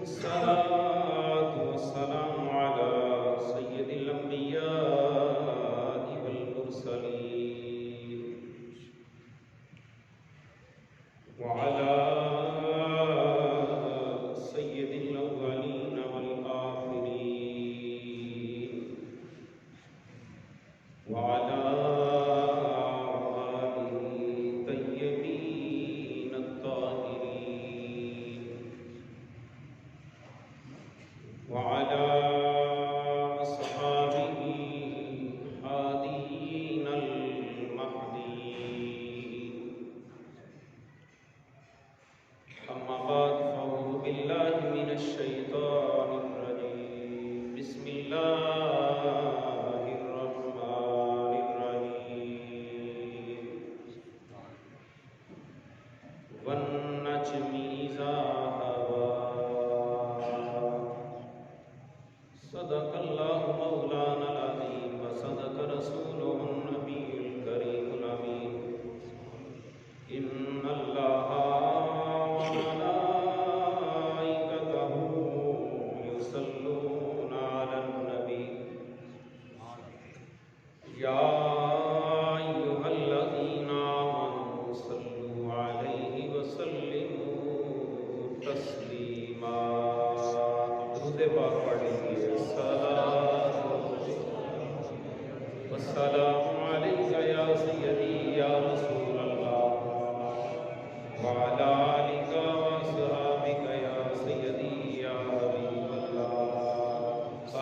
वस्सलातु वस्सलामु अला सय्यदिल अंबिया'i वल मुरसलीन व अला सय्यदिल अव्वलीन वल आखिरीन व अला आलिहि तय्यबीन अत्ताहिरीन वअला अस्हाबिही हादीनल महदीन अम्मा बाद फ़अऊज़ु बिल्लाहि मिनश शैतानिर रजीम बिस्मिल्लाहिर रहमानिर रहीम वन नज्मि इज़ा हवा सदक़ल्लाहु मौलाना अज़ीम व सदक़ रसूलुहुन नबियुल करीमुल अमीन इन्नल्लाहा व मलाइकतहु युसल्लूना अलन नबी या अय्युहल्लज़ीना आमनू सल्लू अलैहि व सल्लिमू तस्लीमा। दुरूद पाक पढ़ लीजिए। वस्सलामु अलैका या सय्यदी या रसूलल्लाह व अला आलिका व अस्हाबिका या सय्यदी या हबीबल्लाह।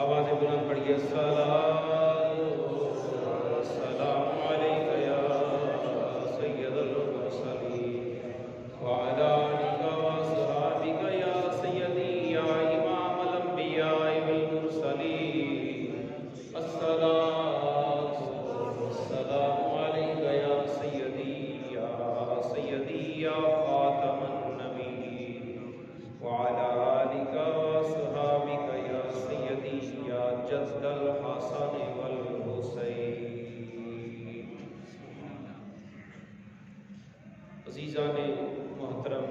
आवाज़ बुलंद पढ़िए। वस्सलामु अलैका या सय्यदल मुरसलीन व अला आलिका व अस्हाबिका या सय्यदी या इमामल अंबिया'i वल मुरसलीन। अस्सलातु वस्सलामु अलैका या सय्यदी या खातमन नबिय्यीन व अला आलिका व अस्हाबिका या सय्यदी या जद्दल हसन वल हुसैन। अज़ीज़ाने मोहतरम,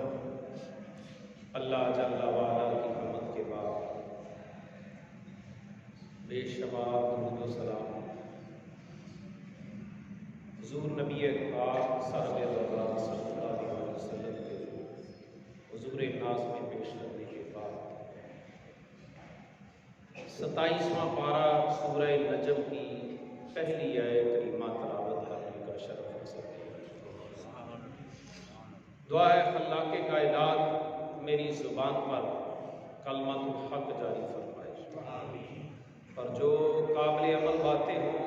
अल्लाह जल्ला वाला की रहमत के बाद बेशुमार दुरूद व सलाम हुज़ूर नबी पाक सल्लल्लाहु अलैहि वसल्लम के हुज़ूर नाज़ में पेश करने के बाद 27वां पारा सूरह नजम की पहली आयत करीमा तिलावत करने का शरफ हासिल किया। दुआ है खल्लाक़े कायनात मेरी ज़ुबान पर कलमतुल हक़ जारी फरमाए और जो काबिल अमल बातें हों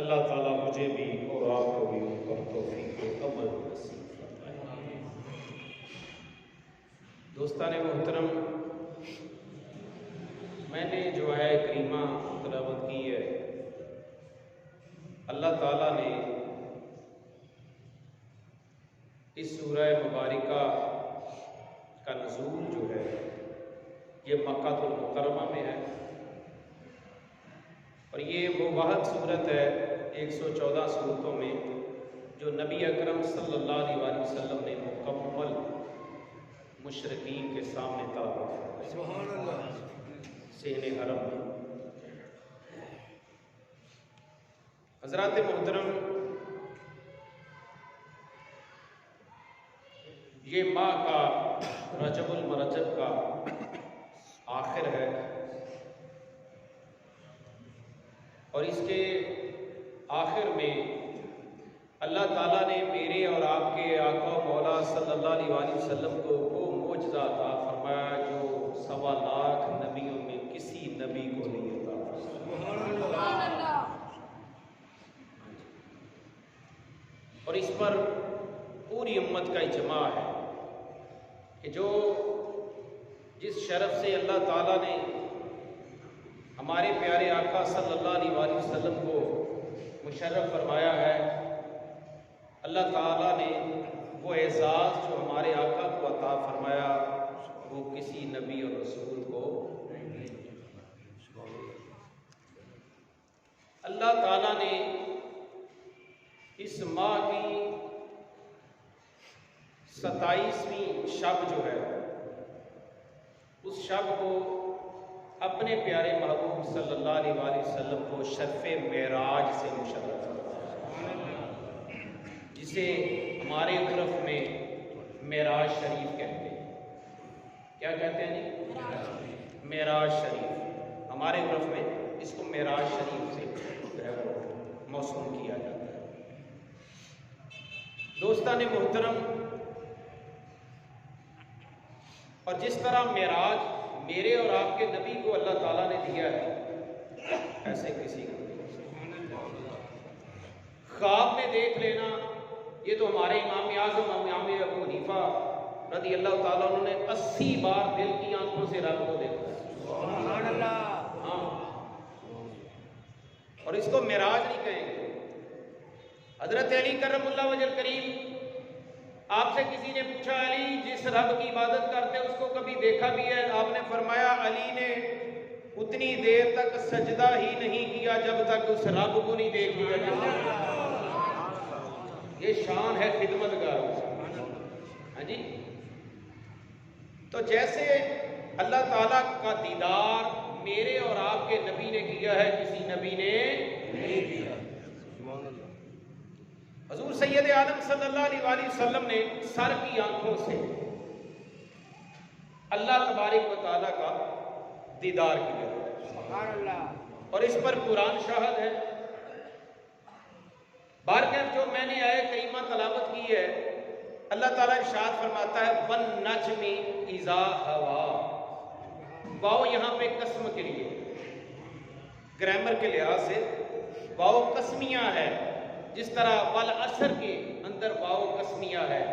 अल्लाह ताला मुझे भी और आपको भी उन पर तौफ़ीक़ अमल नसीब फरमाए। दोस्ताने मोहतरम, मैंने जो आयत करीमा तिलावत की है, अल्लाह ताला ने इस सूरह मुबारका का नुज़ूल जो है ये मक्कातुल मुकर्रमा में है और ये वो वाहिद सूरत है 114 सूरतों में जो नबी अकरम सल्लल्लाहु अलैहि वसल्लम ने मुकम्मल मुशरिकीन के सामने तारीफ़ फरमाई। सुभान अल्लाह। सेहने हरम में हज़रात मोहतरम, ये माह का रजबुल मरजब का आखिर है और इसके आखिर में अल्लाह ताला ने मेरे और आपके आका मौला सल्लल्लाहु अलैहि वसल्लम को वो मोजज़ा अता फरमाया जो 1.25 लाख नबियों में किसी नबी को नहीं अता फरमाया। और इस पर पूरी उम्मत का इजमा है कि जो जिस शरफ से अल्लाह ताला ने हमारे प्यारे आका सल्लल्लाहु अलैहि वसल्लम को मुशर्रफ फरमाया है, अल्लाह ताला ने वो एजाज़ जो हमारे आका को अता फरमाया वो किसी नबी और रसूल को अल्लाह ताला ने इस माह की 27वीं शब जो है उस शब को अपने प्यारे महबूब सल्लल्लाहु अलैहि वसल्लम को शर्फ़ मेराज से मुशर्रफ करता, जिसे हमारे उर्फ़ में मेराज शरीफ कहते हैं। क्या कहते हैं जी? मेराज शरीफ। हमारे उर्फ़ में इसको मेराज शरीफ से मौसूम किया जाता है। दोस्तान मोहतरम, और जिस तरह मेराज मेरे और आपके नबी को अल्लाह ताला ने दिया है, ऐसे किसी को ख्वाब में देख लेना, ये तो हमारे इमाम आज़म इमाम अबू हनीफा रज़ी अल्लाह ताला उन्होंने 80 बार दिल की आंखों से रब को देखा। हाँ, और इसको मेराज नहीं कहेंगे। हजरत अली करमुल्लाह वजह करीम, आपसे किसी ने पूछा, अली जिस रब की इबादत करते उसको कभी देखा भी है? आपने फरमाया, अली ने उतनी देर तक सजदा ही नहीं किया जब तक उस रब को नहीं देख लिया। ये शान है खिदमतगारों की। हाँ जी। तो जैसे अल्लाह ताला का दीदार मेरे और आपके नबी ने किया है, किसी नबी ने नहीं किया। हजूर सैयद आदम सल्लल्लाहु अलैहि वसल्लम ने सर की आंखों से अल्लाह तबारक व तआला का दीदार किया, और इस पर कुरान शाहिद है। बारकैफ जो मैंने आए करीमा तलावत की है, अल्लाह ताला इरशाद फरमाता है, वन नजमी इज़ा हवा। वाओ यहाँ पे कसम के लिए, ग्रामर के लिहाज से वाओ कसमिया है। जिस तरह वल असर के अंदर वाओ कसमिया है,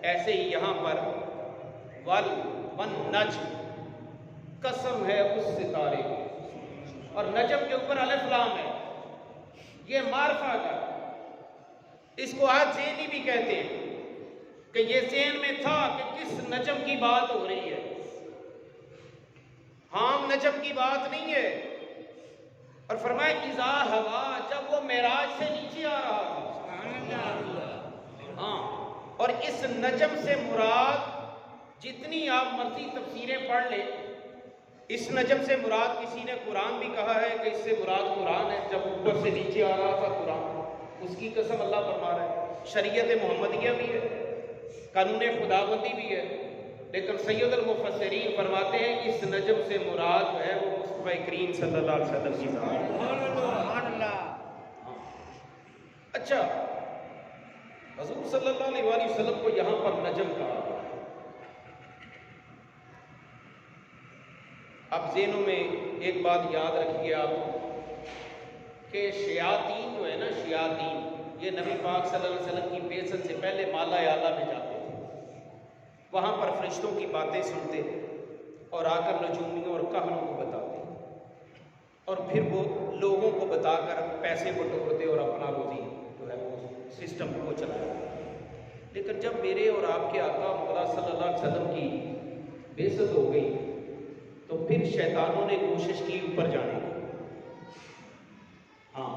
ऐसे ही यहाँ पर वन नज्म कसम है उस सितारे की, और नजम के ऊपर अलिफ लाम है। ये मारफा का, इसको आज ज़ेनी भी कहते हैं कि ये ज़ेन में था कि किस नजम की बात हो रही है। आम नजम की बात नहीं है। और फरमाया इज़ा हवा, जब वो मेराज से नीचे आ रहा था। हाँ, और इस नजम से मुराद, जितनी आप मर्जी तफसीरें पढ़ ले, इस नजम से मुराद, किसी ने कुरान भी कहा है कि इससे मुराद कुरान है। जब ऊपर से नीचे आ रहा था कुरान, उसकी कसम अल्लाह फरमा रहा है। शरीयत मोहम्मदिया भी है, कानून खुदाबंदी भी है, लेकिन सैयदुल मुफस्सिरीन फरमाते हैं इस नजम से मुराद है वो मुस्तफा करीम सल्लल्लाहु अलैहि वसल्लम की ज़ात। अच्छा, हुज़ूर सल्लल्लाहु अलैहि वसल्लम को यहाँ पर नजम कहा। अब ज़हनों में एक बात याद रखिए आप कि शयातीन जो है ना, शयातीन, ये नबी पाक सल्लल्लाहु अलैहि वसल्लम की बेइज्जत से पहले माला आला में जाते थे। वहाँ पर फरिश्तों की बातें सुनते और आकर नजूमियों और कहनों को बताते, और फिर वो लोगों को बताकर पैसे बटोरते और अपना रोजी जो है वो सिस्टम को चलाते। लेकिन जब मेरे और आपके आका मौला सल्लल्लाहु अलैहि वसल्लम की बेइज्जत हो गई, तो फिर शैतानों ने कोशिश की ऊपर जाने की। हाँ,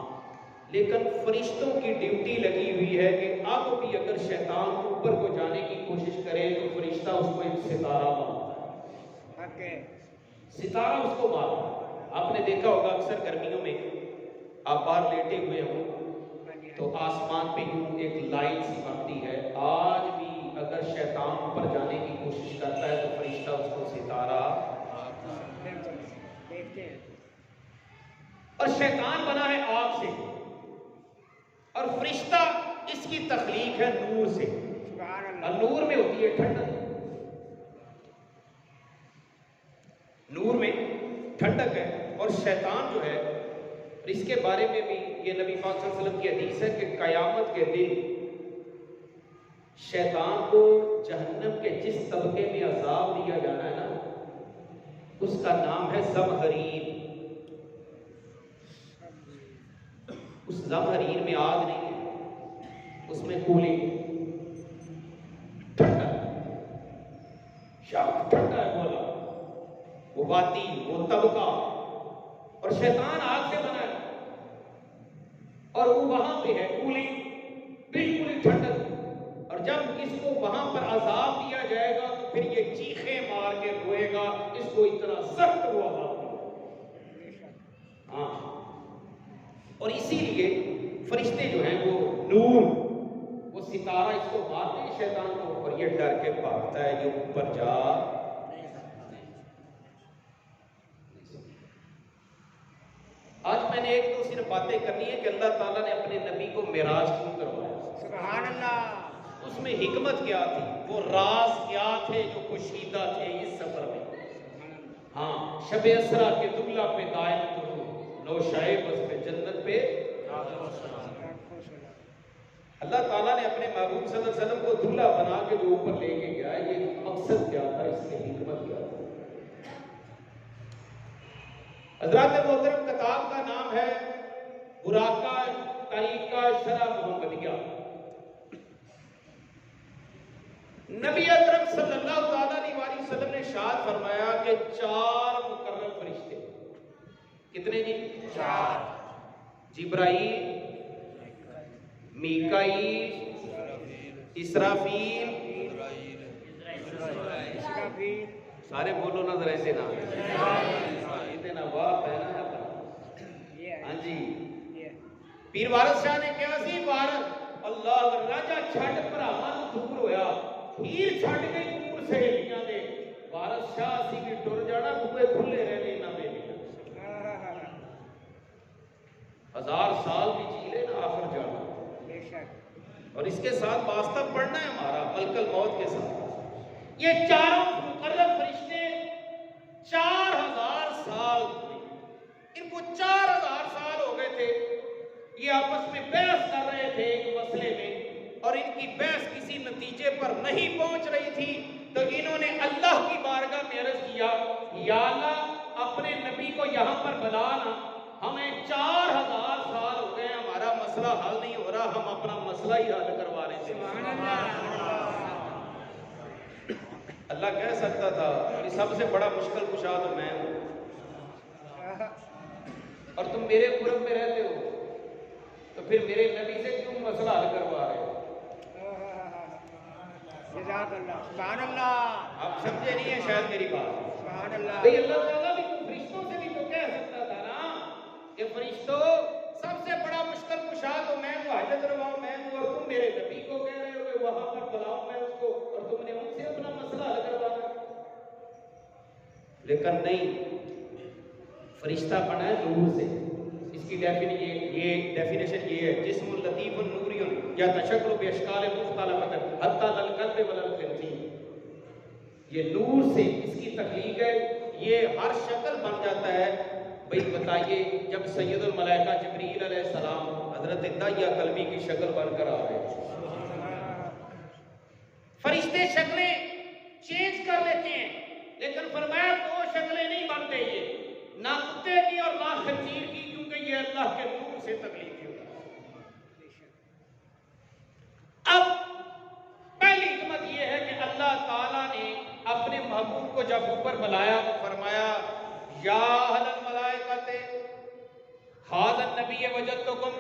लेकिन फरिश्तों की ड्यूटी लगी हुई है कि अब भी अगर शैतान ऊपर को जाने की कोशिश करे तो फरिश्ता उसको एक सितारा मारता है। सितारा उसको मारता है। आपने देखा होगा अक्सर गर्मियों में आप बाहर लेटे हुए हो तो आसमान पे यूं एक लाइन सी बनती है। आज भी अगर शैतान ऊपर जाने की कोशिश करता है तो फरिश्ता उसको सितारा देखते हैं। और शैतान बना है आग से, और फरिश्ता इसकी तख्लीक है नूर से। और नूर में होती है ठंडक, नूर में ठंडक है। और शैतान जो है, इसके बारे में भी ये नबी पाक सल्लल्लाहु अलैहि वसल्लम की हदीस है कि कयामत के दिन शैतान को जहन्नम के जिस तबके में अजाब दिया जाना है ना, उसका नाम है ज़महरीर। उस ज़महरीर में आग नहीं है, उसमें कूलिंग, ठंडा, शाख ठंडा है बोला, वो वादी, वो तबका। और शैतान आग से बना है, और वो वहां पे है कूलिंग, बिल्कुल ठंडक। और जब इसको वहां पर अजाब दिया जाएगा तो फिर ये चीखें मार के रोएगा उठेगा, इसको इतना सख्त हुआ हाँ। और इसीलिए फरिश्ते जो हैं वो नूर, वो सितारा इसको मारते हैं शैतान को, और ये डर के भागता है, ये ऊपर जा। आज मैंने एक तो सिर्फ बातें करनी है कि अल्लाह ताला ने अपने नबी को मेराज क्यों करवाया, सुभान अल्लाह, उसमें हिकमत क्या थी, वो राज क्या थे जो पोशीदा थे इस सफर में। हाँ, शब असरा के दुल्ला पे दायम करो, नौशाए बस पे जन्नत पे। अल्लाह ताला ने अपने महबूब सल्लल्लाहु अलैहि वसल्लम को दुल्ला बना के जो ऊपर लेके गया, ये मकसद क्या था, इसमें हिकमत क्या था। हज़रात मोहतरम, किताब का नाम है बुराका तरीका शरा मोहम्मदिया। नबी अकरम सल्लल्लाहु अलैहि वसल्लम ने इरशाद फरमाया कि 4 मुकर्रम फरिश्ते, कितने जी? 4। जिब्राईल, मीकाईल, इसराफील, सारे बोलो ना जरा, ऐसे ना इतना वाह है ना। हाँ जी, पीर वारस शाह ने क्या सी वारस अल्लाह राजा छड़ भरावां दूर होया, हीर छड़ गई दूर सहेलियां दे, वारस शाह सी भी टुर जाना, बूहे खुले रहने ना बेलियां, 1000 साल भी जी ले ना, आखिर जाना। और इसके साथ वास्ता पढ़ना है हमारा मलकल मौत के साथ। ये चारों मुकर्रम फरिश्ते 4000 साल, इनको 4000 साल हो गए थे, ये आपस में बहस कर रहे थे एक मसले में, और इनकी बहस किसी नतीजे पर नहीं पहुंच रही थी, तो इन्होंने अल्लाह की बारगाह में अर्ज किया, या अल्लाह अपने नबी को यहाँ पर बुलाना, हमें 4000 साल हो गए, हमारा मसला हल नहीं हो रहा, हम अपना मसला ही हल करवा रहे थे। अल्लाह कह सकता था कि सबसे बड़ा मुश्किल कुशा तो मैं हूं, और तुम मेरे कुर्ब में रहते हो, तो फिर मेरे नबी से क्यों मसला हल करवा रहे हो? आप समझे नहीं है शायद मेरी बात। भाई अल्लाह ताला भी तुम फरिश्तों से भी तो कह सकता था ना कि फरिश्तों, सबसे बड़ा मुश्किल कुशा तो मैं हूं, हाजत रवाओ मैं हूं, और तुम मेरे नबी को कह रहे हो कि वहां पर बुलाओ मैं उसको, और तुमने उनसे अपना मसला हल करवाना। लेकिन नहीं, फरिश्ता बना है नूर से। इसकी डेफिनेशन ये है, जिस्मुल लतीफुन नूरियुन या तशक्कुल बिअशकाल मुख्तलिफत हत्ता लल कल्ब वल खिंजीर। ये नूर से इसकी तख्लीक है, ये हर शक्ल बन जाता है। भाई बताइए, जब सैयदुल मलाइका जिब्रील अलैहिस्सलाम हजरत दाहिया कलबी की शक्ल बनकर आ गए, फरिश्ते शक्लें चेंज कर लेते हैं, लेकिन फरमाया 2 शक्लें नहीं बनते, ये ना कुत्ते की और ना खंजीर की, क्योंकि ये अल्लाह के नूर से तकलीफ होता है। अब पहली हिकमत ये है कि अल्लाह ताला ने अपने महबूब को जब ऊपर बुलाया तो फरमाया, या अहलल मलाइकते हाज़ा नबी वजदतुकुम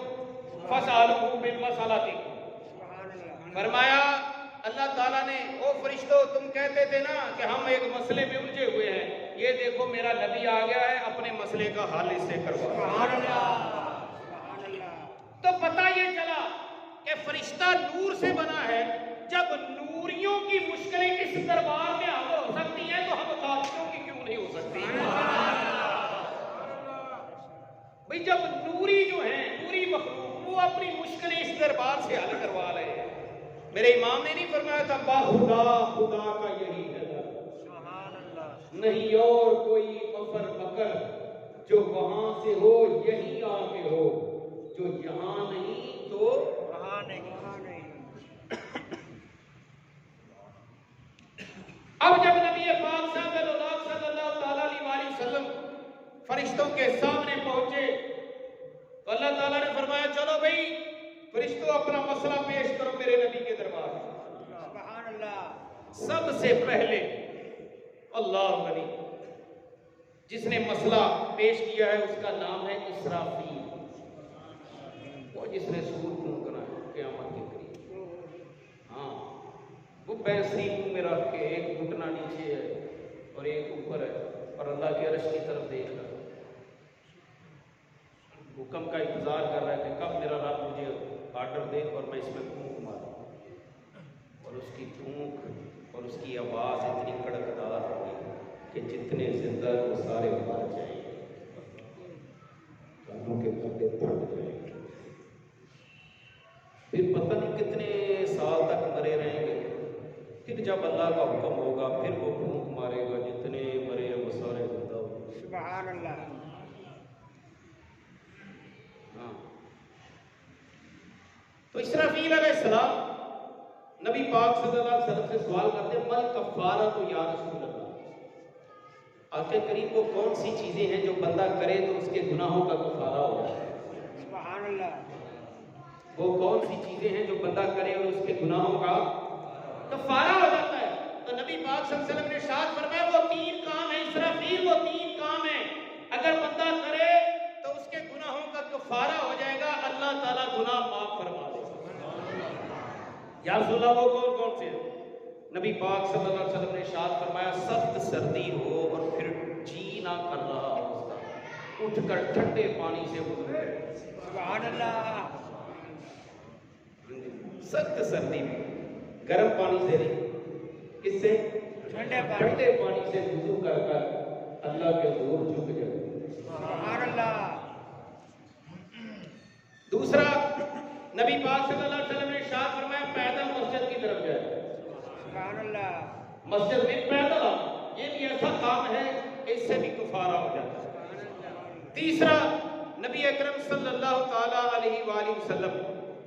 फसअलूहु बिल मसअलति। फरमाया अल्लाह ताला ने, ओ फरिश्तों, तुम कहते थे ना कि हम एक मसले में उलझे हुए हैं, ये देखो मेरा नबी आ गया है, अपने मसले का हल इससे करवा। तो पता ये चला कि फरिश्ता नूर से बना है। जब नूरियों की मुश्किलें इस दरबार में हल हो सकती हैं, तो हम काफिरों की क्यों नहीं हो सकती? भाई जब नूरी जो है, नूरी मखलूक, वो अपनी मुश्किलें इस दरबार से हल करवा रहे हैं। मेरे इमाम ने नहीं फरमाया था, बाहुदा खुदा का यही है, नहीं और कोई मफर मकर जो वहां से हो यही आके हो, जो यहां नहीं तो वहां नहीं। अब जब नबी पाक सल्लल्लाहु अलैहि वसल्लम फरिश्तों के सामने पहुंचे, तो अल्लाह ताला ने फरमाया, चलो भाई फरिश्तों, अपना मसला पेश करो मेरे नबी के दरबार में। सुभान अल्लाह। सबसे पहले अल्लाह वली जिसने मसला पेश किया है, उसका नाम है इसराफील, वो जिसने सूर फूंकना है क़यामत के करीब। हाँ, वो बैसी मुंह में रख के, एक घुटना नीचे है, और एक ऊपर है और अल्लाह के अर्श की तरफ देख रहा है, हुक्म का इंतज़ार कर रहा है कि कब मेरा रब मुझे आर्डर दे और मैं इसमें फूंक मारूँ। और उसकी फूंक और उसकी आवाज़ इतनी कड़कदार होगी कि जितने जिंदा वो सारे मर जाएंगे, कानों के पर्दे फट जाएंगे, फिर पता नहीं कितने साल तक मरे रहेंगे। फिर जब अल्लाह का हुक्म होगा फिर वो फूंक मारेगा, जितने मरे वो सारे जिंदा होंगे। सुभान अल्लाह। हाँ, तो इसराफील अलैहिस्सलाम नबी पाक सल्लल्लाहु अलैहि वसल्लम से सवाल करते हैं, मल कफ़ारा तो या रसूल अल्लाह, आके करीब वो कौन सी चीजें हैं जो बंदा करे तो उसके गुनाहों का कफ़ारा हो जाता है। सुभान अल्लाह। वो कौन सी चीजें हैं जो बंदा करे और उसके गुनाहों का कफ़ारा हो जाता है। तो नबी पाक सल्लल्लाहु अलैहि वसल्लम ने इरशाद फरमाया, वो 3 काम है इसराफील, वो 3 काम है अगर बंदा करे तो उसके गुनाहों का कफ़ारा हो जाएगा, अल्लाह ताला गुनाह माफ फरमा देगा। या रसूल अल्लाह, वो कौन कौन से हैं? नबी पाक सल्लल्लाहु अलैहि वसल्लम ने इरशाद फरमाया, सख्त सर्दी हो और फिर जी ना कर रहा हो उसका, उठकर ठंडे पानी से वुज़ू करे। सुभान अल्लाह। सख्त सर्दी में गर्म पानी से नहीं, किससे? ठंडे पानी से वुज़ू कर कर अल्लाह के हुजूर झुक जाए। सुभान अल्लाह। दूसरा, नबी पाक सल्लल्लाहु अलैहि वसल्लम ने इरशाद फरमाया, पैदल मस्जिद की तरफ जाए। सुभान अल्लाह। मस्जिद में पैदल आना, ये भी ऐसा काम है इससे भी कफ़ारा हो जाता है। तीसरा, नबी अकरम सल्लल्लाहु ताला अलैहि वसल्लम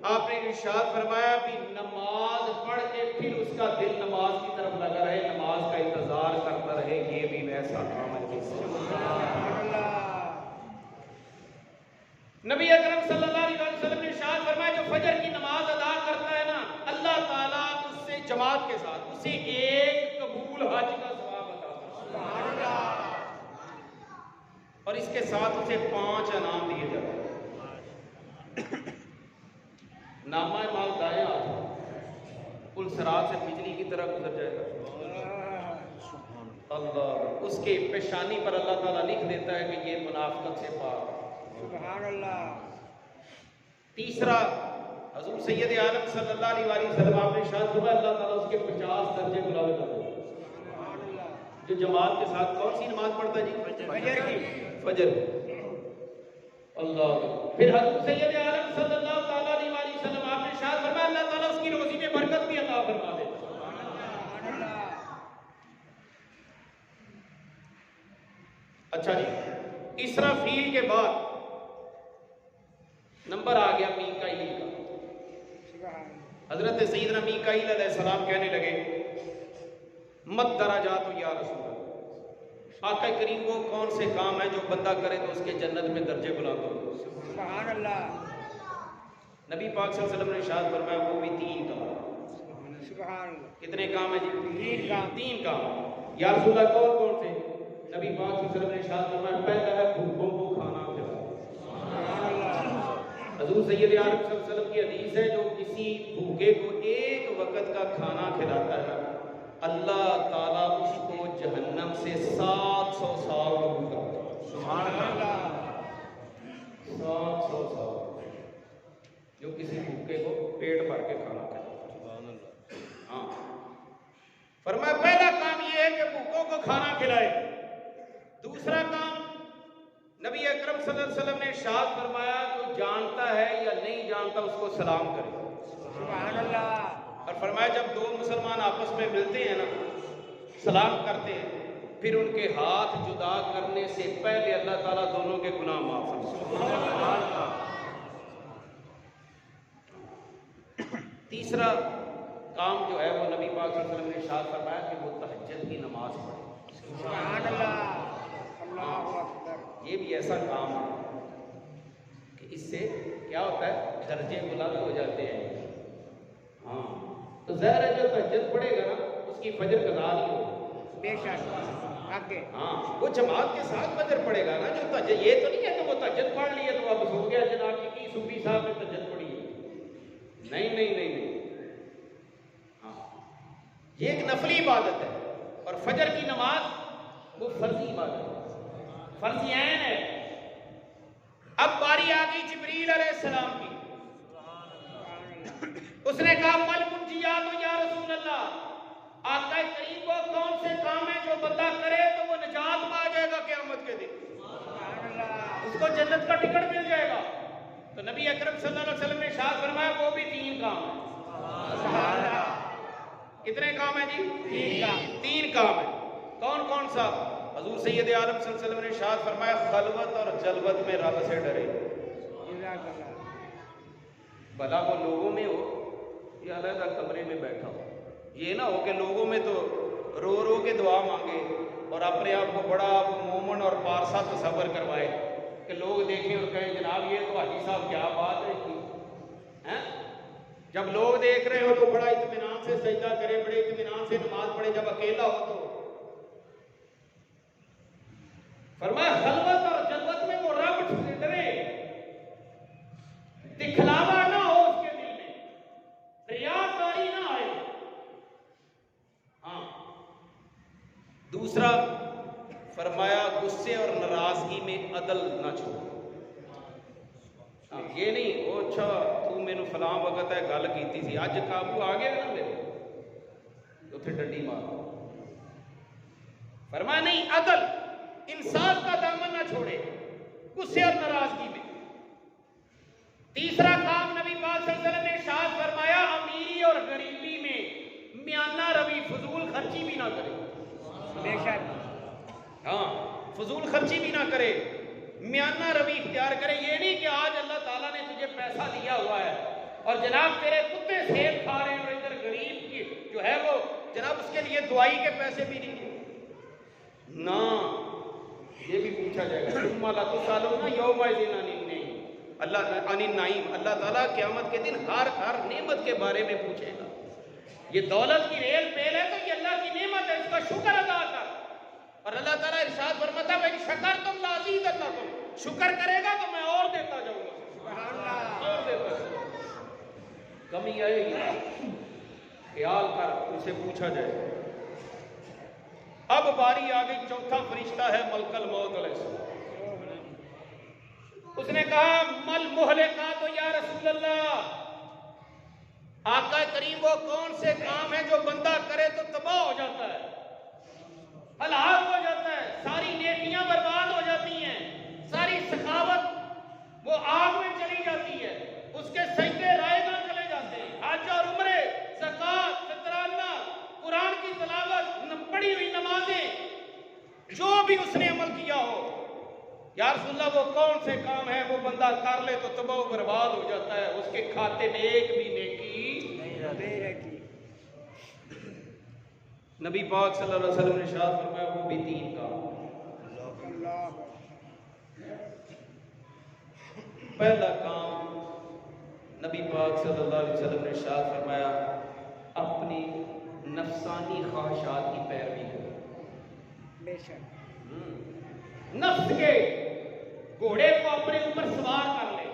आपने इरशाद फरमाया कि नमाज पढ़ के फिर उसका दिल नमाज की तरफ लगा रहे, नमाज का इंतजार करता रहे, ये भी वैसा काम है। नबी अकरम सल्लल्लाहु अलैहि वसल्लम ने इरशाद फरमाया, जो फजर की नमाज अदा करता है ना, अल्लाह ताला उससे जमात के साथ उसे एक कबूल हज का सवाब अता करता है और इसके साथ उसे 5 इनाम दिए जाते हैं। नामा माल दाएं हाथ पुल सरात से बिजली की तरह गुजर जाएगा। अल्लाह, उसके पेशानी पर अल्लाह ताला लिख देता है कि ये मुनाफिकत से पाक। सुभान अल्लाह। तीसरा, हजूर सैयद आलम सल्लल्लाहु अलैहि वसल्लम आपने इरशाद फरमाया, अल्लाह ताला उसके 50 दर्जे बुलंद कर देगा। सुभान अल्लाह। जो जमात के साथ कौन सी नमाज पढ़ता है जी? फजर की। फजर। अल्लाह। फिर हजूर सैयद आलम सल्लल्लाहु ताला अलैहि वसल्लम आपने इरशाद फरमाया, अल्लाह ताला उसकी रोजी में बरकत भी अता फरमा देगा। सुभान अल्लाह। अच्छा जी, इसराफील के बाद नंबर आ गया मीकाईल का। सुभान। हजरत सैयदना मीकाईल अलैहिस्सलाम कहने लगे, मत दराजात या रसूल अल्लाह, आका करीम वो कौन से काम है जो बंदा करे तो उसके जन्नत में दर्जे बुलंद हो। सुभान अल्लाह। नबी पाक सल्लल्लाहु अलैहि वसल्लम ने इरशाद फरमाया, वो भी 3 काम। सुभान। कितने काम है जी? 3 काम। 3 काम। या रसूल अल्लाह, कौन कौन से? नबी पाक सल्लल्लाहु अलैहि वसल्लम ने इरशाद फरमाया, पहला है भूखों को खाना खिलाना। सुभान अल्लाह। हजूर सैयद आलम सल्लल्लाहु अलैहि वसल्लम की हदीस है, जो किसी भूखे को एक वक्त का खाना खिलाता है अल्लाह ताला उसको जहन्नम से 700 साल दूर करता है। सुभान अल्लाह। 700 साल जो किसी भूखे को पेट भर के खाना खिलाता है। हाँ, फरमाया पहला काम ये है कि भूखों को खाना खिलाए। दूसरा काम, नबी अकरम सल्लल्लाहु अलैहि वसल्लम ने इरशाद फरमाया, जो जानता है या नहीं जानता उसको सलाम करे। सुभान अल्लाह। और फरमाया, जब 2 मुसलमान आपस में मिलते हैं ना, सलाम करते हैं, फिर उनके हाथ जुदा करने से पहले अल्लाह ताला दोनों के गुनाह माफ फरमाता है। तीसरा काम जो है वो नबी पाक सल्लल्लाहु अलैहि वसल्लम ने इरशाद फरमाया कि वो तहज्जुद की नमाज पढ़े। सुभान अल्लाह। अल्लाहु अकबर। ये भी ऐसा काम है कि इससे क्या होता है, दर्जे बुलंद हो जाते हैं। हाँ, तो ज़ाहिर है जो तहज्जुद पढ़ेगा ना उसकी फजर कज़ा नहीं होगी। बेशक आगे। हाँ, वो जमात के साथ फजर पढ़ेगा ना, जो तहज्जुद, ये तो नहीं है कि वो तहज्जुद पढ़ लिया तो अब सो गया जनाब जी की सूफी साहब ने तहज्जुद पढ़ी है। नहीं नहीं नहीं नहीं, हाँ, ये एक नफली इबादत है। और फजर की नमाज वो फर्जी इबादत, फर्जी ऐन है। अब बारी आ गई जिब्रील अलैहिस्सलाम की। उसने कहा मल मुंजिया तो या रसूल अल्लाह, आका करीम को कौन से काम है जो बंदा करे तो वो निजात पा जाएगा क़यामत के दिन, उसको जन्नत का टिकट मिल जाएगा। तो नबी अकरम सल्लल्लाहु अलैहि वसल्लम ने इरशाद फरमाया वो भी 3 काम है। कितने काम है जी? 3 काम है। कौन कौन सा? हजूर सैयद आलम सल्लल्लाहु अलैहि वसल्लम ने इरशाद फरमाया खलवत और जलवत में रब से डरे। भला वो लोगों में हो या अलग कमरे में बैठा हो, ये ना हो कि लोगों में तो रो रो के दुआ मांगे और अपने आप को बड़ा मोमन और पारसा तसव्वुर करवाए कि लोग देखें और कहें जनाब ये तो हाजी साहब क्या बात है की हैं। जब लोग देख रहे हो तो बड़ा इत्मीनान से सजदा करे, बड़े इत्मीनान से नमाज पढ़े। जब अकेला हो तो फरमाया खलवत और जलवत में वो रब डरे, दिखलावा ना हो उसके दिल में, रियाकारी ना आए। हाँ, दूसरा फरमाया गुस्से और नाराजगी में अदल ना छोड़ो। ये नहीं ओ अच्छा तू मैनू फलां वक्त है गल की थी अज काबू आ गया ना मेरे, उथे डंडी मार। फरमाया नहीं, अदल इंसाफ का दामन ना छोड़े गुस्से और नाराजगी में। तीसरा काम नबी पाक सल्लल्लाहु अलैहि वसल्लम ने इरशाद फरमाया अमीरी और गरीबी में मियाना रवि, फजूल खर्ची भी ना करे। बेशक हाँ, फजूल खर्ची भी ना करे, मियाना रवि इख्तियार करे। ये नहीं कि आज अल्लाह ताला ने तुझे पैसा दिया हुआ है और जनाब तेरे कुत्ते सेब खा रहे हैं और इधर गरीब की जो है वो जनाब उसके लिए दुआई के पैसे भी नहीं ना। ये भी पूछा जाएगा अल्लाह ताला क़यामत के दिन हर नेमत के बारे में पूछेगा। ये दौलत की रेल पेल है तो ये अल्लाह की नेमत है, इसका शुक्र अदा कर। और अल्लाह ताला इरशाद फरमाता है शकर तुम लाज़ीदन्नकुम, शुक्र करेगा तो मैं और देता जाऊंगा, और देता जाऊंगा। कमी आएगी, ख्याल कर, उसे पूछा जाएगा। अब बारी आ गई, चौथा फरिश्ता है मलकल मौत अलैहिस्सलाम। उसने कहा मल मुहलिका तो या रसूल अल्लाह, आका करीम वो कौन से काम है जो बंदा करे तो तबाह हो जाता है, हलाक हो जाता है, सारी नेकियां बर्बाद हो जाती हैं, सारी सखावत वो आग में चली जाती है, उसके सजदे रायगा चले जाते हैं, हज और उम्रे, ज़कात, फितराना, कुरान की तिलावत, पढ़ी हुई नमाजें, जो भी उसने अमल किया हो, या रसूलल्लाह वो कौन से काम है वो बंदा कर ले तो तबाह बर्बाद हो जाता है, उसके खाते में एक भी नेकी नहीं रहती। नबी पाक सल्लल्लाहु अलैहि वसल्लम ने इरशाद फरमाया वो भी 3 काम। पहला काम नबी पाक सल्लल्लाहु अलैहि वसल्लम ने इरशाद फरमाया अपनी नफसानी ख्वाहिशात की पैरवी करो। नफ्स के घोड़े को अपने ऊपर सवार कर ले,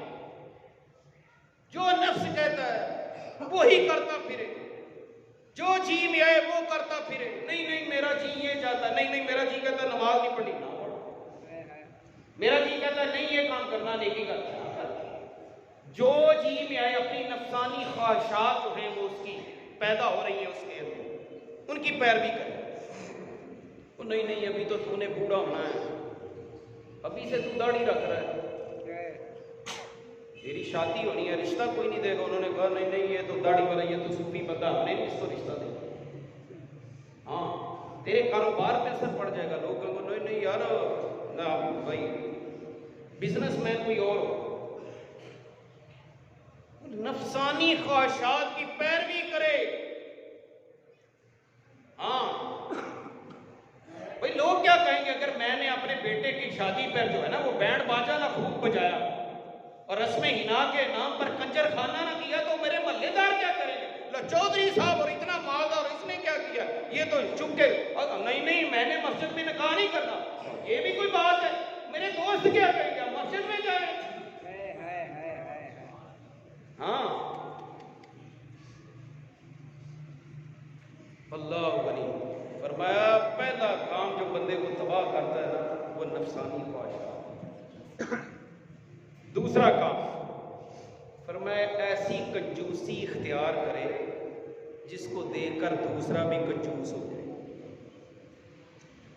जो नफ्स कहता है वही करता फिरे, जो जी में आए वो करता फिरे। नहीं नहीं मेरा जी ये चाहता, नहीं नहीं मेरा जी कहता नमाज नहीं पढ़नी ना पढ़ो, मेरा जी कहता नहीं ये काम करना नेकी करना। जो जी में आए अपनी नफसानी ख्वाहिशात जो हैं वो उसकी पैदा हो रही है उसके अंदर, उनकी पैरवी करे। तो नहीं नहीं अभी तो तूने बूढ़ा होना है, अभी से तू दाढ़ी रख रहा है, तेरी शादी होनी है, रिश्ता कोई नहीं देगा। उन्होंने कहा नहीं नहीं ये तो दाढ़ी वाला, ये तो सूफी बंदा, हमने नहीं इसको रिश्ता देगा। हाँ तेरे कारोबार पे असर पड़ जाएगा। लोग कहेंगे नहीं नहीं यार ना भाई बिजनेसमैन कोई और हो। नफसानी ख्वाहिशात की पैरवी करे। हाँ भाई लोग क्या कहेंगे अगर मैंने अपने बेटे की शादी पर जो है ना वो बैंड बाजा ना खूब बजाया और रस्म हिना के नाम पर कंजर खाना ना किया तो मेरे महल्लेदार क्या करेंगे? चौधरी साहब और इतना मालदार, इसने क्या किया? ये तो चुप के नहीं नहीं मैंने मस्जिद में निकाह नहीं करना, ये भी कोई बात है? मेरे दोस्त क्या कहेंगे? मस्जिद में जाए। हाँ अल्लाह गनी फरमाया पहला काम जो बंदे को तबाह करता है ना वो नफसानी ख्वाहिशात। दूसरा काम फरमाया ऐसी कंजूसी इख्तियार करे जिसको देखकर दूसरा भी कंजूस हो जाए।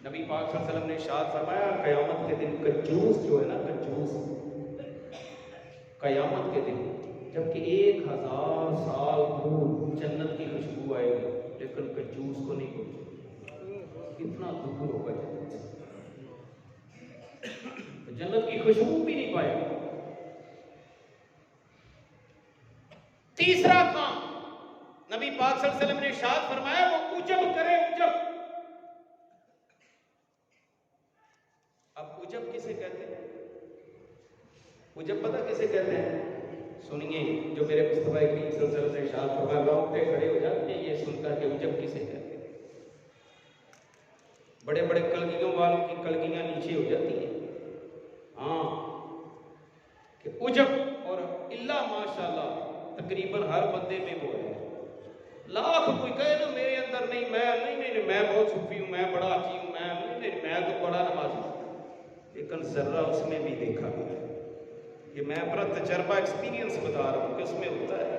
नबी पाक सल्लल्लाहु अलैहि वसल्लम ने इरशाद फरमाया क़यामत के दिन कंजूस जो है ना, कंजूस क़यामत के दिन जबकि 1000 साल दूर जन्नत की खुशबू आएगी लेकिन कंजूस को नहीं पहुंचेगी। कितना दूर होगा जन्नत से, तो जन्नत की खुशबू भी नहीं पाएगा। तीसरा काम नबी पाक सल्लल्लाहु अलैहि वसल्लम ने इरशाद फरमाया वो उजब करे, उजब। अब उजब किसे कहते हैं? उजब पता किसे कहते हैं? सुनिए, जो मेरे मुस्तफा करीम सल्लल्लाहु अलैहि वसल्लम ने इरशाद फरमाया रोंगटे खड़े हो जाते हैं ये सुनकर के उजब किसे कहते हैं। बड़े बड़े कलगियों वालों की कलगियां नीचे हो जाती हैं। हाँ कि उजब और इल्ला माशाल्लाह तकरीबन हर बंदे में वो है। लाख कोई कहे ना मेरे अंदर नहीं, मैं बहुत सूफी हूँ, मैं बड़ा अच्छी हूँ, मैं तो बड़ा नमाजी हूँ, लेकिन जर्रा उसमें भी देखा गया है। ये मैं अपना तजर्बा एक्सपीरियंस बता रहा हूँ कि उसमें होता है।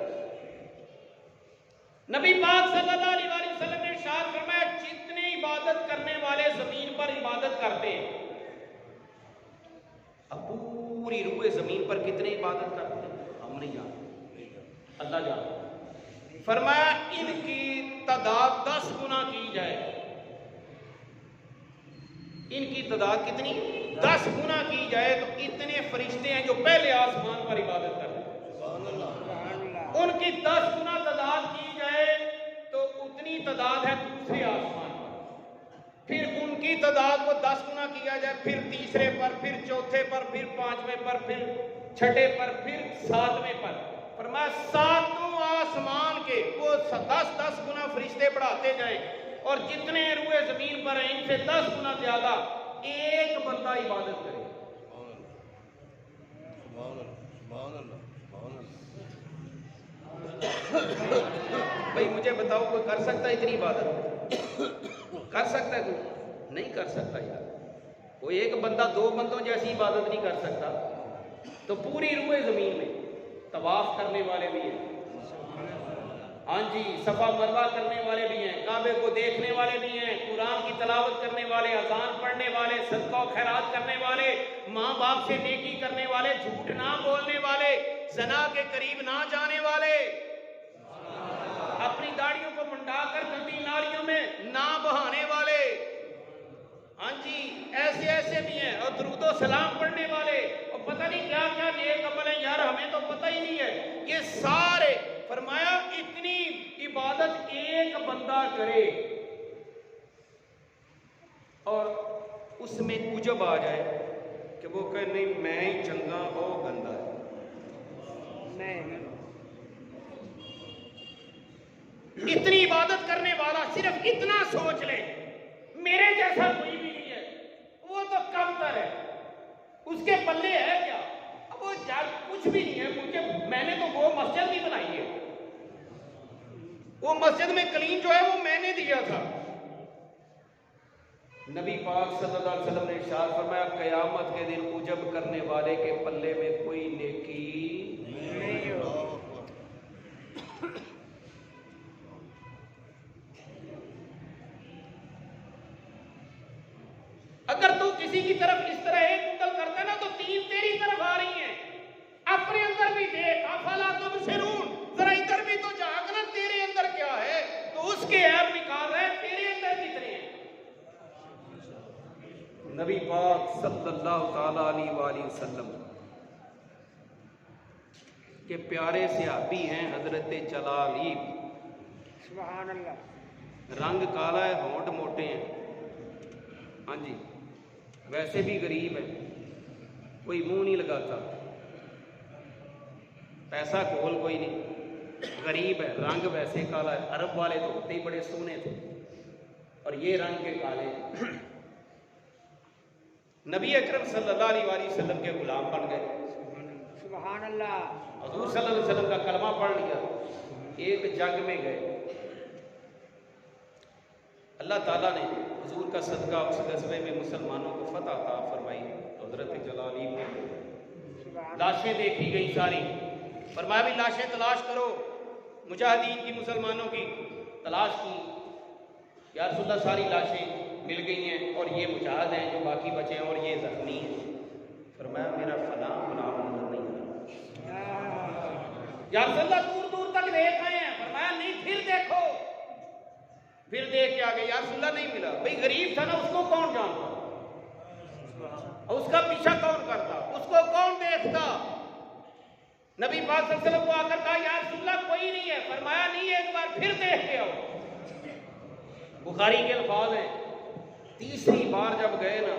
नबी पाक सल्लल्लाहु अलैहि वसल्लम ने इरशाद फरमाया जितने इबादत करने वाले जमीन पर इबादत करते हैं, अब पूरी रूए जमीन पर कितने इबादत करते हैं हम नहीं जानते, अल्लाह जानता। फरमाया इनकी तादाद 10 गुना की जाए। इनकी तादाद कितनी? 10 गुना की जाए तो इतने फरिश्ते हैं जो पहले आसमान पर इबादत करते हैं। उनकी 10 गुना तादाद की जाए तो उतनी तादाद है दूसरे आसमान पर। फिर उनकी तादाद को 10 गुना किया जाए, फिर तीसरे पर, फिर चौथे पर, फिर पांचवें पर, फिर छठे पर, फिर सातवें पर। फरमाया सातों आसमान के वो 10-10 गुना फरिश्ते बढ़ाते जाएं और जितने रूए जमीन पर हैं इनसे 10 गुना ज्यादा एक बंदा इबादत करे। भाई मुझे बताओ कोई कर सकता है इतनी इबादत? कर सकता है कोई? नहीं कर सकता यार। कोई एक बंदा 2 बंदों जैसी इबादत नहीं कर सकता। तो पूरी रूए जमीन में तवाफ करने वाले भी हैं, हाँ जी, सफा मरवा करने वाले भी हैं, काबे को देखने वाले भी हैं, कुरान की तलावत करने वाले, अजान पढ़ने वाले, सदका खैरात करने वाले, माँ बाप से नेकी करने वाले, झूठ ना बोलने वाले, ज़ना के करीब ना जाने वाले, अपनी दाढ़ियों को मुंडाकर गंदी नालियों में ना बहाने वाले, हाँ जी, ऐसे ऐसे भी हैं। और दुरूदो सलाम पढ़ने वाले और पता नहीं क्या क्या नेक अमल है यार, हमें तो पता ही नहीं है। ये सारे फरमाया इतनी इबादत एक बंदा करे और उसमें उजब आ जाए कि वो कहे नहीं मैं ही चंगा वो गंदा है। नहीं, इतनी इबादत करने वाला सिर्फ इतना सोच ले मेरे जैसा कोई भी नहीं है, वो तो कमतर है, उसके पल्ले है क्या? अब वो कुछ भी नहीं है, मैंने तो वो मस्जिद भी बनाई है, वो मस्जिद में कलीन जो है वो मैंने दिया था। नबी पाक सल्लल्लाहु अलैहि वसल्लम ने इरशाद फरमाया क़यामत के दिन उजब करने वाले के पल्ले में कोई नेकी नहीं हो। अगर तू किसी की तरफ इस तरह एक उंगल करता ना तो 3 तेरी तरफ आ रही हैं। अपने अंदर भी देख, अफला तुबसिरून, जरा इधर भी तो झांक ना तेरे अंदर क्या है, तो उसके ऐब निकाल रहे हैं, तेरे अंदर कितने हैं। नबी पाक सल्लल्लाहु ताला अलैहि वसल्लम के प्यारे सहाबी हैं हजरत जलाली। सुभान अल्लाह। रंग काला है, होंठ मोटे हैं, हाँ जी, वैसे भी गरीब है, कोई मुंह नहीं लगाता, पैसा कोल कोई नहीं, गरीब है, रंग वैसे काला है। अरब वाले तो होते ही बड़े सोने थे और ये रंग के काले। नबी अकरम सल्लल्लाहु अलैहि वसल्लम के गुलाम बन गए। सुभान अल्लाह। हुजूर सल्लल्लाहु अलैहि वसल्लम का कलमा पढ़ लिया, एक जंग में गए, अल्लाह ताला ने हुजूर का सदका उस गज़वे में मुसलमानों को फतह अता फरमाई। तो हज़रत जलाली में लाशें देखी गई सारी, फरमाया भी लाशें तलाश करो, मुजाहिदीन की, मुसलमानों की तलाश की। या रसूलल्लाह सारी लाशें मिल गई हैं और ये मुजाहिद हैं जो बाकी बचे हैं और ये जख्मी हैं। फरमाया मेरा फलां गुलाम नजर नहीं आ रहा। या रसूलल्लाह दूर दूर तक देख आए हैं, फरमाया नहीं फिर देखो। फिर देख के आ गए, या रसूलल्लाह नहीं मिला। भाई गरीब था ना, उसको कौन जानता, उसका पीछा कौन करता, उसको कौन देखता। नबी पाक सल्लल्लाहु अलैहि वसल्लम को आकर कहा या रसूलल्लाह कोई नहीं है। फरमाया नहीं, एक बार फिर देख के आओ। बुखारी के अल्फाज हैं, तीसरी बार जब गए ना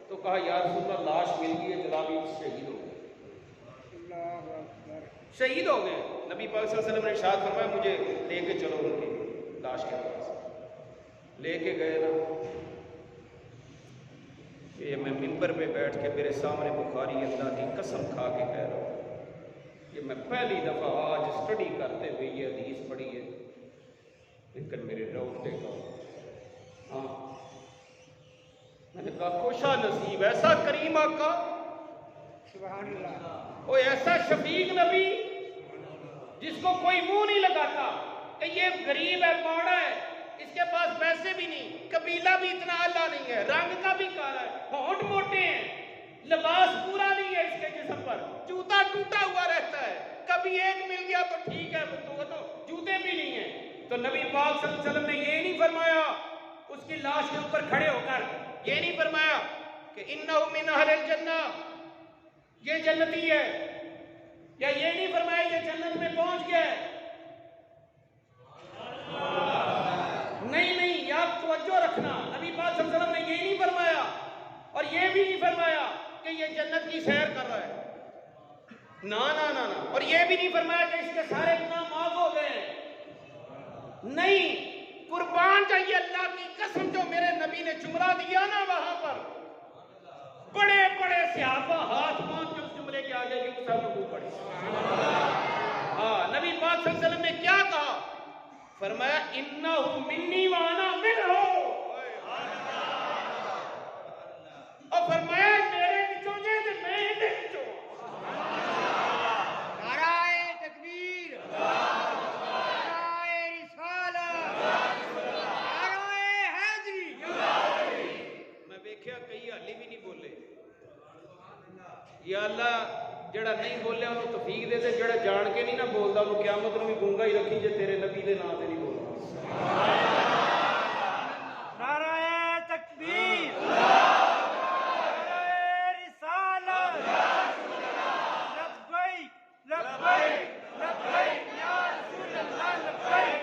तो कहा या रसूलल्लाह लाश मिल गई है, जलाली शहीद हो गए, शहीद हो गए। नबी पाक सल्लल्लाहु अलैहि वसल्लम ने इरशाद फरमाया मुझे लेके चलो उनकी लाश के पास। लेके गए ना, ये मैं मिंबर पे बैठ के मेरे सामने बुखारी अल्लाह की कसम खा के कह रहा हूँ, ये मैं पहली दफा आज स्टडी करते हुए ये हदीस पढ़ी है, लेकिन मेरे रोते का हाँ मैंने कहा खुशा नसीब ऐसा करीम आका, सुभान अल्लाह, वो ऐसा शफीक नबी जिसको कोई मुंह नहीं लगाता कि ये गरीब है, बौड़ा है, इसके पास पैसे भी नहीं, कबीला भी इतना आला नहीं है, रंग का भी काला है, होंठ मोटे हैं, लिबास पूरा नहीं है इसके जिस्म पर, जूता टूटा हुआ रहता है, कभी एक मिल गया तो ठीक है, तो जूते भी नहीं है। तो नबी पाक सल्लल्लाहु अलैहि वसल्लम ने ये नहीं फरमाया उसकी लाश के ऊपर खड़े होकर, ये नहीं फरमाया कि इन्नहु मिन अहलिल जन्नह, ये जन्नती है, या ये नहीं फरमाया ये जन्नत में पहुंच गया है। नहीं, याद तवज्जो रखना, नबी पाक सल्लल्लाहु अलैहि वसल्लम ने ये नहीं फरमाया और ये भी नहीं फरमाया कि ये जन्नत की सैर कर रहा है, ना ना ना ना, और ये भी नहीं फरमाया कि इसके सारे गुनाह माफ हो गए हैं। नहीं, कुर्बान चाहिए अल्लाह की कसम, जो मेरे नबी ने जुमला दिया ना वहां पर, बड़े बड़े सहाबा हाथ बांध के उस जुमले के आगे सब लोग पड़े। हाँ, नबी पाक सल्लल्लाहु अलैहि वसल्लम ने क्या कहा, फरमाया इन्नहु मिन्नी व अना मिन्हु, और फरमाया मेरे विचों जे ते मैं इहदे विचों। नाराए तकबीर, नाराए रिसालत, नाराए हैदरी। मैं वेख्या कई हाली भी नहीं बोले। या अल्लाह जेड़ा नहीं बोलिया उन्होंने तौफीक दे दे, जेड़ा जान के नहीं ना बोलता उन्होंने क़यामत में भी गूंगा ही रखी जे तेरे नबी के नाम से नहीं बोलता। नाराए तकबीर, नाराए रिसालत, लब्बैक लब्बैक लब्बैक या रसूल अल्लाह, लब्बैक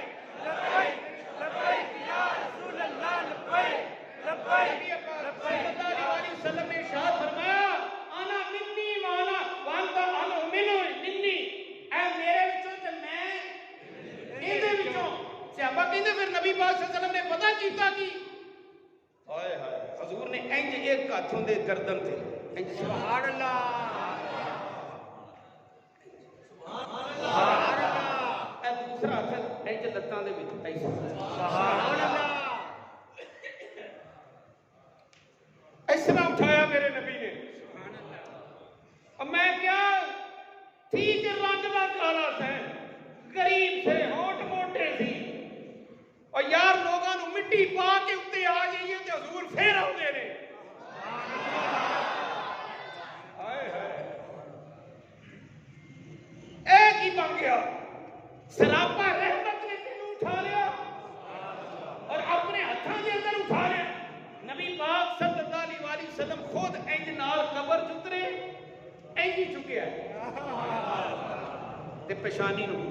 लब्बैक लब्बैक या रसूल अल्लाह, लब्बैक लब्बैक लब्बैक। सल्लल्लाहु अलैहि वसल्लम ने इरशाद फरमाया आना मिन्नी माना वांता अनु मिनु मिन्नी, ऐ मेरे विचों ते मैं इहदे विचों। सहाबा कहंदे फिर नबी पाक सल्लल्लाहु अलैहि वसल्लम ने पता कीता कि हाय हाय हजूर ने इंज एक हाथों दे गर्दन ते इंज सुभान अल्लाह, सुभान अल्लाह, ए दूसरा हाथ इंज लत्तां दे विच ऐसे सुभान अल्लाह। इस तरह उठाया मेरे नबी ने। अब मैं क्या थी कि रंग का काला थे, गरीब थे, होठ मोटे थी, और यार लोगों को मिट्टी पा के उत्ते आ जाइए तो हजूर फिर आते ने। हाय हाय, एक ही बन गया, सरापा रहमत ने तेन उठा लिया और अपने हाथों के अंदर उठा लिया। नबी पाक सल्लल्लाहु अलैहि वसल्लम खुद इंज नाल कबर चुतरे, इंज ही चुकिया ते पेशानी नूं।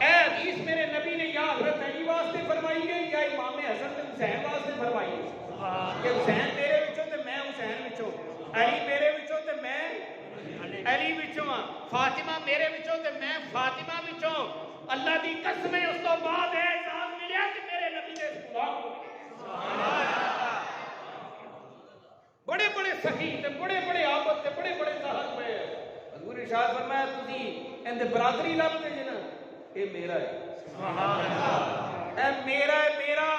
ए हदीस मेरे नबी ने या हजरत अली वास्ते फरमाई गई या इमाम हसन ते हुसैन वास्ते फरमाई कि हुसैन तेरे विचों ते मैं हुसैन विचों, अली मेरे विचों ते मैं अली विचों, फातिमा मेरे विचों ते मैं फातिमा विचों। अल्लाह दी कसम है, उस तो बाद है एहसास मिलिया कि मेरे नबी ने गुलाम हो गए। बड़े बड़े सखी ते बड़े बड़े आबद ते बड़े बड़े साहब पे हजूर इरशाद फरमाया तुसी इंदे बरादरी लभदे जे ना, ये मेरा है, ऐ मेरा है मेरा।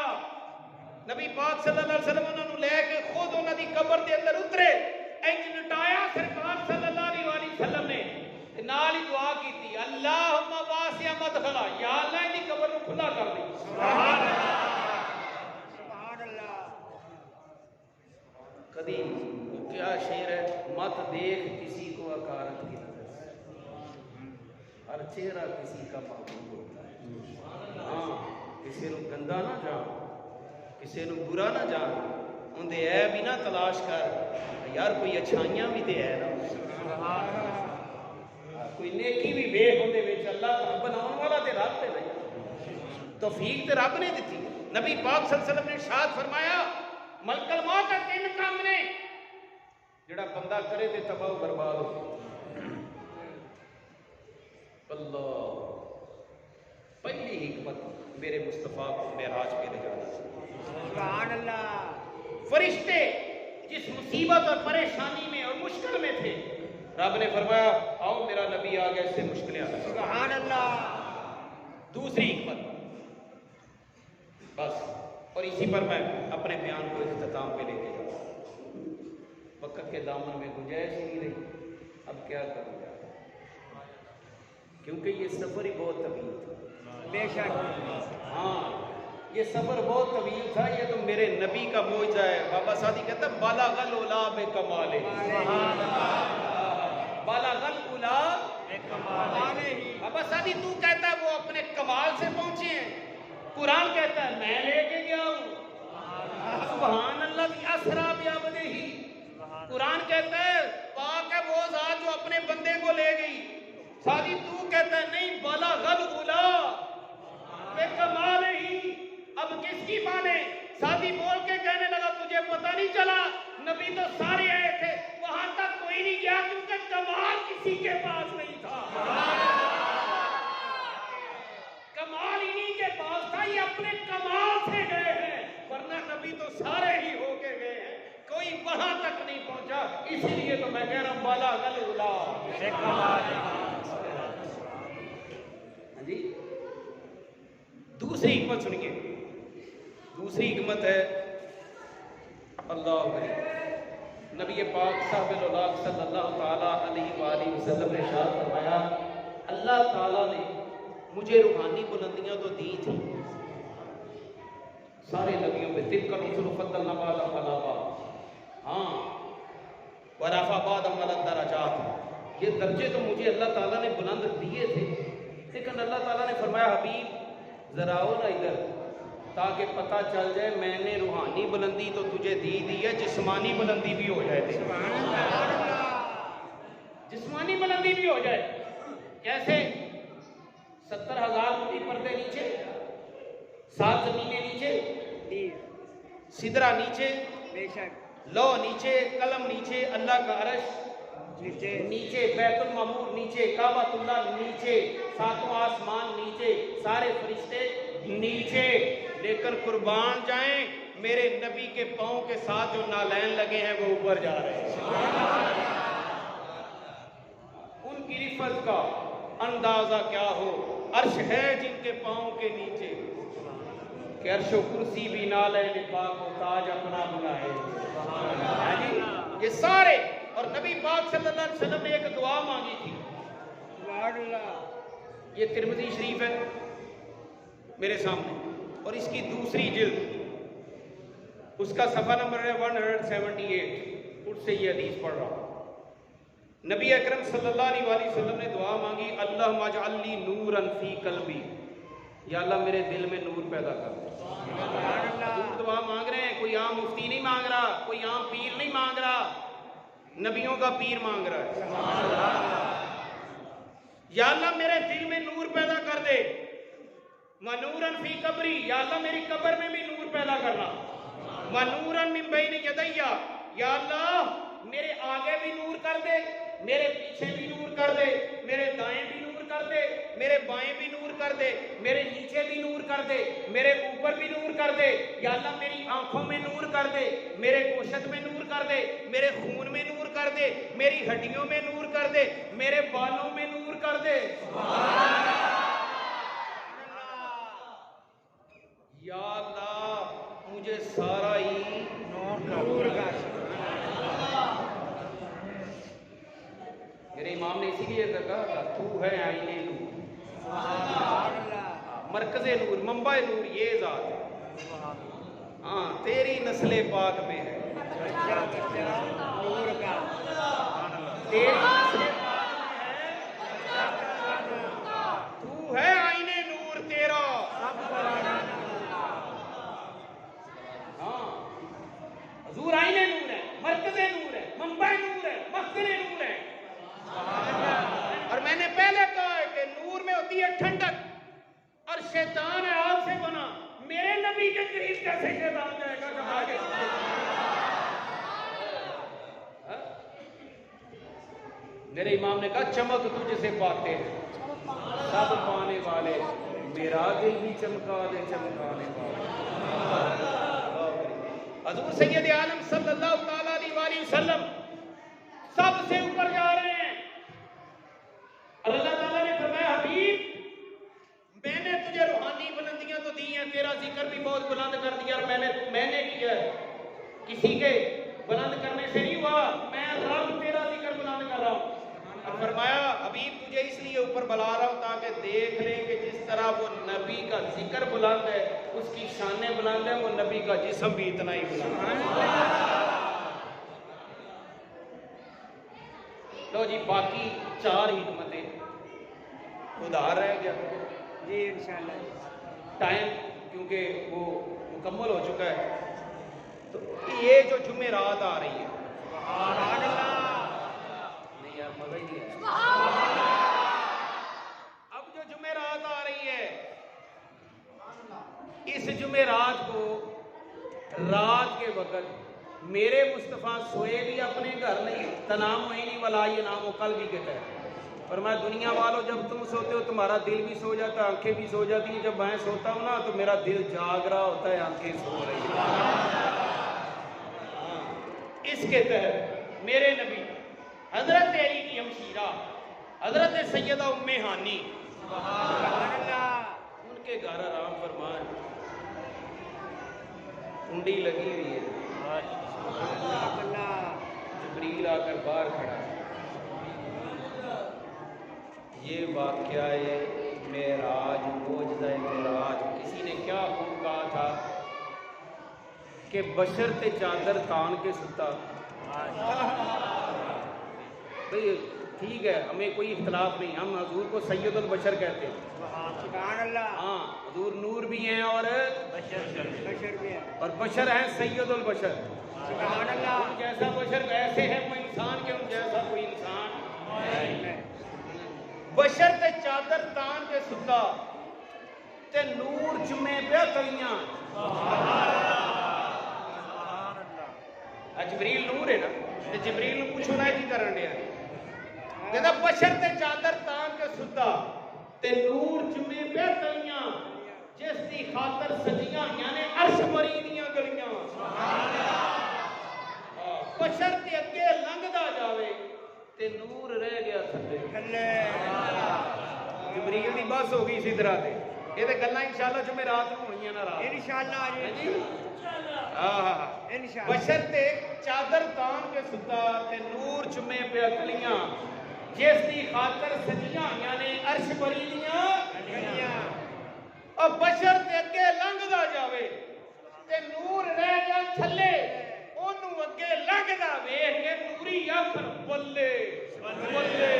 नबी पाक सल्लल्लाहु अलैहि वसल्लम उन्होंने लेके खुद उन्हों की कब्र के अंदर उतरे, इंज लटाया सरकार सल्लल्लाहु अलैहि वसल्लम ने, नाल ही दुआ की थी, अल्लाहुम्मा वासिया मदखला, या अल्लाह इनकी कब्र को खुला कर दे। सुभान अल्लाह। कदी क्या शेर है, मत देख किसी को अकारत की नजर से, हर चेहरा किसी का महबूब होता है। हाँ, किसी को गंदा ना जान, किसी को बुरा ना जान, उनके ऐ भी ना तलाश कर, यार कोई अच्छाइयां भी तो है ना, कोई नेकी भी वेख उनदे विच, अल्लाह तो बनाने वाला तो रब है ना, तौफीक तो रब ने दी। नबी पाक सल्लल्लाहु अलैहि वसल्लम ने इरशाद फरमाया, मलकल मौत के 3 काम ने जिहड़ा बंदा करे ते तबाह बर्बाद हो। अल्लाह, पहली हिकमत मेरे मुस्तफा को मेराज पे ले जाना। सुभान अल्लाह। फरिश्ते जिस मुसीबत और परेशानी में और मुश्किल में थे, रब ने फरमाया आओ मेरा नबी आ गया, इससे मुश्किलें आ गई। सुभान अल्लाह। दूसरी हिकमत बस, और इसी पर मैं अपने बयान को इख्तिताम पे लेके जाऊँ। वक्त के दामन में गुंजाइश ही नहीं रही, अब क्या करूँगा, क्योंकि ये सफ़र ही बहुत तवील था। बेशक। हाँ, ये सफ़र बहुत तवील था। ये तो मेरे नबी का मोजा है। बाबा सादी कहता है बालागल उला बे कमाले, बालागल उला बे कमाले। बाबा सादी तू कहता है वो अपने कमाल से पहुंचे हैं, कुरान कहता है मैं लेके गया हूँ। सुभान अल्लाह की असरा बियाबदे ही। कुरान कहता है पाक है वो जात जो अपने बंदे को ले गई। सादी तू कहता है नहीं, बालागल उला बे कमाले ही। अब किसकी माने? सादी बोल के कहने लगा तुझे पता नहीं चला, नबी तो सारे आए थे, वहां तक कोई नहीं गया क्योंकि कमाल किसी के पास नहीं था। कमाल इन्हीं के पास था, ये अपने कमाल से गए हैं, वरना नबी तो सारे ही होके गए हैं, कोई वहां तक नहीं पहुंचा। इसीलिए तो मैं कह रहा हूं बाला गल उला से कमाल। जी, दूसरी हिकमत सुनिए। दूसरी हिकमत है अल्लाह नबी पाक साहब सल्लल्लाहु ताला अलैहि वसल्लम ने इरशाद फरमाया, अल्लाह ताला ने मुझे रूहानी बुलंदियां तो दी थी सारे नबियों में, तिलकल रुसूल फद्दलना बादम अला बाद, हाँ वरफा बादम अला दरजात, ये दर्जे तो मुझे अल्लाह ताला ने बुलंद दिए थे, लेकिन अल्लाह ताला ने फरमाया हबीब जरा आओ ना इधर, ताकि पता चल जाए मैंने रूहानी बुलंदी तो तुझे दी है, जिस्मानी बुलंदी भी हो जाए, जिस्मानी बुलंदी भी हो जाए। कैसे? 70,000 फुटी पर्दे नीचे, 7 जमीनें नीचे, सिदरा नीचे, बेशक। लौ नीचे, कलम नीचे, अल्लाह का अर्श नीचे, बैतुल मामूर नीचे, काबतुल्लाह नीचे, 7 आसमान नीचे, सारे फरिश्ते नीचे, लेकिन कुर्बान जाएं मेरे नबी के पांव के साथ जो नालैन लगे हैं वो ऊपर जा रहे हैं। उनकी रिफत का अंदाजा क्या हो, अर्श है जिनके पांव के नीचे, कि अर्श कुर्सी भी नालैन पाक को ताज अपना बनाए। ये सारे, और नबी पाक सल्लल्लाहु अलैहि वसल्लम ने एक दुआ मांगी थी, ये तिरमिज़ी शरीफ है मेरे सामने, और इसकी दूसरी जिल्द, उसका सफ़ा नंबर है 178, उससे ये हदीस पढ़ रहा हूँ। नबी अकरम सल्लल्लाहु अलैहि वसल्लम ने दुआ मांगी, अल्लाहुम्मा जअल्ली नूरन फी कल्बी, या अल्लाह मेरे दिल में नूर पैदा कर। दुआ मांग रहे हैं, कोई आम मुफ्ती नहीं मांग रहा, कोई आम पीर नहीं मांग रहा, नबियों का पीर मांग रहा है। या अल्लाह मेरे दिल में नूर पैदा कर दे, मनूरन फी कब्री, या अल्लाह मेरी कब्र में भी नूर पैदा करना, मनूरन मिन बैन यदैया, या अल्लाह मेरे आगे भी नूर कर दे, मेरे पीछे भी नूर कर दे, मेरे दाएं भी नूर कर दे, मेरे बाएं भी नूर कर दे, मेरे नीचे भी नूर कर दे, मेरे ऊपर भी नूर कर दे, या अल्लाह मेरी आंखों में नूर कर दे, मेरे गोशत में नूर कर दे, मेरे खून में नूर कर दे, मेरी हड्डियों में नूर कर दे, मेरे बालों में नूर कर दे। या अल्लाह मुझे सारा ही नूर का मेरे इमाम ने इसीलिए कहा था तू है आईने नूर, सुभान अल्लाह मरकज़े नूर, मंबा नूर ये ज़ात है। हाँ तेरी नस्ले पाक में है, बच्चा बच्चा नूर का तेरी नस्ले पाक में है, तू है आईने नूर तेरा। हाँ हजूर आईने नूर है, मरकज़े नूर है, मंबा नूर है, मस्जिदे नूर है। और मैंने पहले कहा है कि नूर में होती है ठंडक और शैतान है आग से बना। मेरे नबी के करीब कैसे शैतान जाएगा कहा के? हाँ? मेरे इमाम ने कहा चमक तुझसे पाते हैं सब पाने वाले, मेरा दिल भी चमका दे चमकाने वाले। हजूर सैयद आलम सल्लल्लाहु ताला अलैहि वसल्लम सबसे ऊपर जा रहे हैं। अल्लाह ताला ने फरमाया हबीब मैंने तुझे रूहानी बुलंदियां तो दी हैं, तेरा जिक्र भी बहुत बुलंद कर दिया और मैंने किया, किसी के बुलंद करने से नहीं हुआ, मैं रब तेरा जिक्र बुलंद कर रहा हूं। और फरमाया हबीब तुझे इसलिए ऊपर बुला रहा हूं ताकि देख ले कि जिस तरह वो नबी का जिक्र बुलंद है, उसकी शाने बुलंद है, वो नबी का जिस्म भी इतना ही बुलंद है। लो जी बाकी 4 हिकमतें उधार रह गया जी इंशाल्लाह। टाइम क्योंकि वो मुकम्मल हो चुका है। तो ये जो जुमेरात आ रही है, नहीं यार मजा ही नहीं है। अब जो जुमेरात आ रही है, इस जुमेरात को रात के वक्त मेरे मुस्तफ़ा सोए भी अपने घर नहीं, तनाम नहीं वाला ये नाम कल भी कहता है। पर मैं दुनिया वालों जब तुम सोते हो तुम्हारा दिल भी सो जाता है, आंखें भी सो जाती हैं। जब मैं सोता हूँ ना तो मेरा दिल जाग रहा होता है, आंखें सो रही हैं। इसके तहत मेरे नबी हजरत तेरी की हमशीरा हजरत सैयदा उम्मे हानी उनके घर आराम फरमान, कुंडी लगी हुई है, जिब्रील आकर बाहर खड़ा है। ये वाक़या है मेराज, मोजज़ा मेराज। किसी ने क्या खूब कहा था कि बशर ते चादर तान के सुता। भाई ठीक है, हमें कोई इख्तलाफ नहीं, हम हजूर को सैयदुल बशर कहते हैं। सुभान अल्लाह। हाँ हजूर नूर भी हैं और बशर भी है और बशर हैं सैयदुल बशर। सुभान अल्लाह। उन जैसा बशर ऐसे है कोई इंसान के, उन जैसा कोई इंसान बशर ते चादर तान के सुता ते नूर जुमे पे तलियां। जिब्रील नूर है ना, ते जिब्रील नु पूछो ना की करन दिया। कहता बशर ते चादर तान के सुता ते नूर जुमे पे तलियां, जिस दी खातर सजियां यानी अर्श मरी दियां गलियां। बशर ते अगे लंघदा जावे ते नूर रह गया थल्ले। जिब्रील दी बस हो गई सिदरा ते। ये ते गल्लां इंशाअल्लाह जुमेरात नूं होणीआं ना रात इंशाअल्लाह जी इंशाअल्लाह। इंशाअल्लाह। बशर ते चादर तान के सुता ते नूर जुमे पे अकलियां, जिस दी खातर सजियां यानी अर्श भरी दियां गलियां। और बशर ते अगे लंघदा जावे ते नूर रह गया थल्ले, ओनू अगे लंघदा वेख के नूरी आखर बल्ले बल्ले।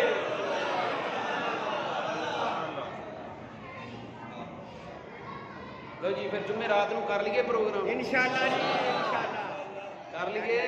लो जी फिर जुमे रात नूं कर लीए प्रोग्राम इंशाअल्लाह जी इंशाअल्लाह कर लीए।